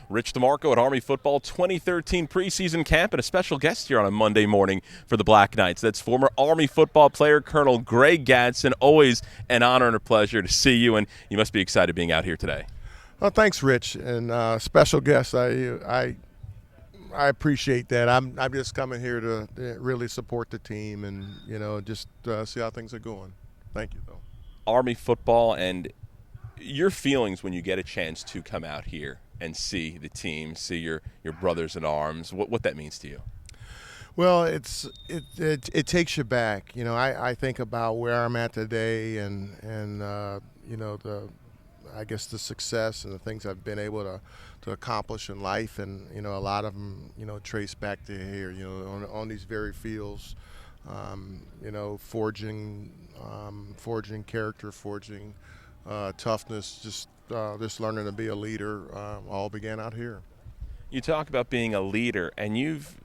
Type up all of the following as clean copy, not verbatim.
Rich DeMarco at Army Football 2013 preseason camp, and a special guest here on a Monday morning for the Black Knights. That's former Army football player COL Greg Gadson. Always an honor and a pleasure to see you, and you must be excited being out here today. Well, thanks, Rich, and special guest. I appreciate that. I'm just coming here to really support the team and just see how things are going. Thank you, though. Army football and your feelings when you get a chance to come out here and see the team, see your brothers in arms, what that means to you. Well, it takes you back. I think about where I'm at today and I guess the success and the things I've been able to accomplish in life, and a lot of them trace back to here, on these very fields, forging character, forging toughness, just learning to be a leader, all began out here. You talk about being a leader, and you've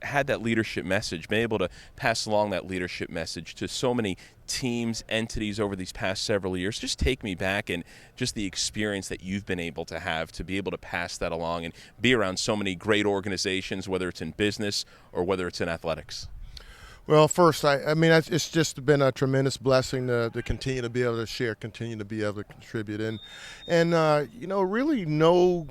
had that leadership message, been able to pass along that leadership message to so many teams, entities over these past several years. Just take me back and just the experience that you've been able to have to be able to pass that along and be around so many great organizations, whether it's in business or whether it's in athletics. Well, first, I mean, it's just been a tremendous blessing to continue to be able to share, continue to be able to contribute, and really no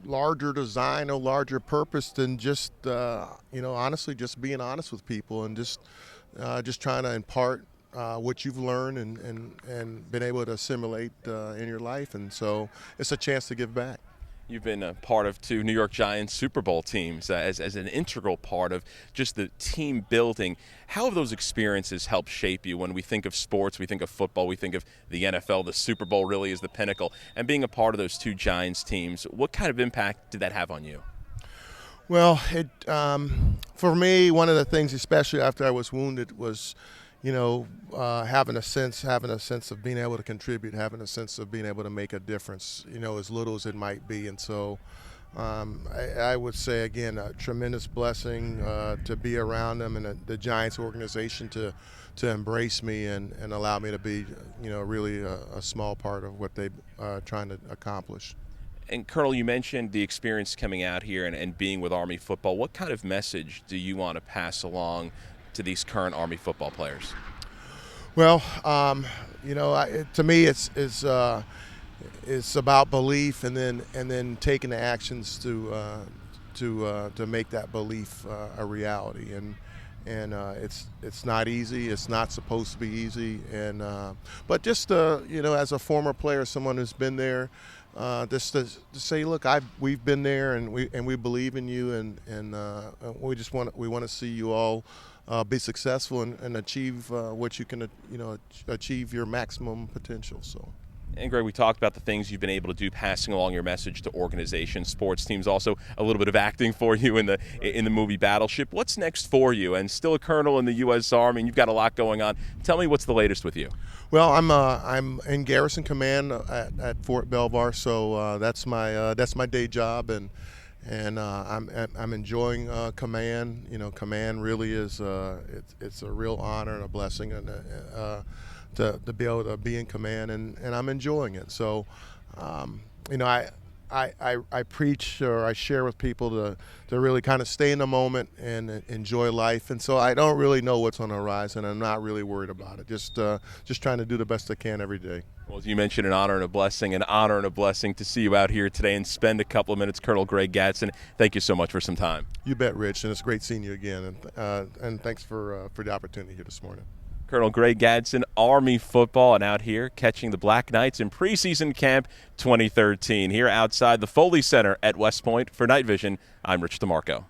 larger design, no larger purpose than just honestly just being honest with people and just trying to impart what you've learned and been able to assimilate in your life, and so it's a chance to give back. You've been a part of two New York Giants Super Bowl teams as an integral part of just the team building. How have those experiences helped shape you? When we think of sports, we think of football, we think of the NFL, the Super Bowl really is the pinnacle. And being a part of those two Giants teams, what kind of impact did that have on you? Well, for me, one of the things, especially after I was wounded, was having a sense of being able to contribute, having a sense of being able to make a difference, as little as it might be. And so I would say, again, a tremendous blessing to be around them and the Giants organization to embrace me and allow me to be, really a small part of what they're trying to accomplish. And Colonel, you mentioned the experience coming out here and being with Army football. What kind of message do you want to pass along to these current Army football players? Well, to me, it's about belief, and then taking the actions to make that belief a reality. And it's not easy. It's not supposed to be easy. But just as a former player, someone who's been there, just to say, look, we've been there, and we believe in you, and we want to see you all be successful and achieve what you can achieve your maximum potential. So. And Greg, we talked about the things you've been able to do, passing along your message to organizations, sports teams, also a little bit of acting for you in the movie Battleship. What's next for you? And still a colonel in the U.S. Army, and you've got a lot going on. Tell me what's the latest with you. Well, I'm in Garrison Command at Fort Belvoir, so that's my day job, and I'm enjoying command. Command really is it's a real honor and a blessing, and to be able to be in command, and I'm enjoying it. So, I preach, or I share with people to really kind of stay in the moment and enjoy life. And so I don't really know what's on the horizon. I'm not really worried about it. Just trying to do the best I can every day. Well, as you mentioned, an honor and a blessing to see you out here today and spend a couple of minutes. COL Greg Gadson, thank you so much for some time. You bet, Rich, and it's great seeing you again. And thanks for the opportunity here this morning. COL Greg Gadson, Army football, and out here catching the Black Knights in preseason camp 2013 here outside the Foley Center at West Point. For Night Vision, I'm Rich DeMarco.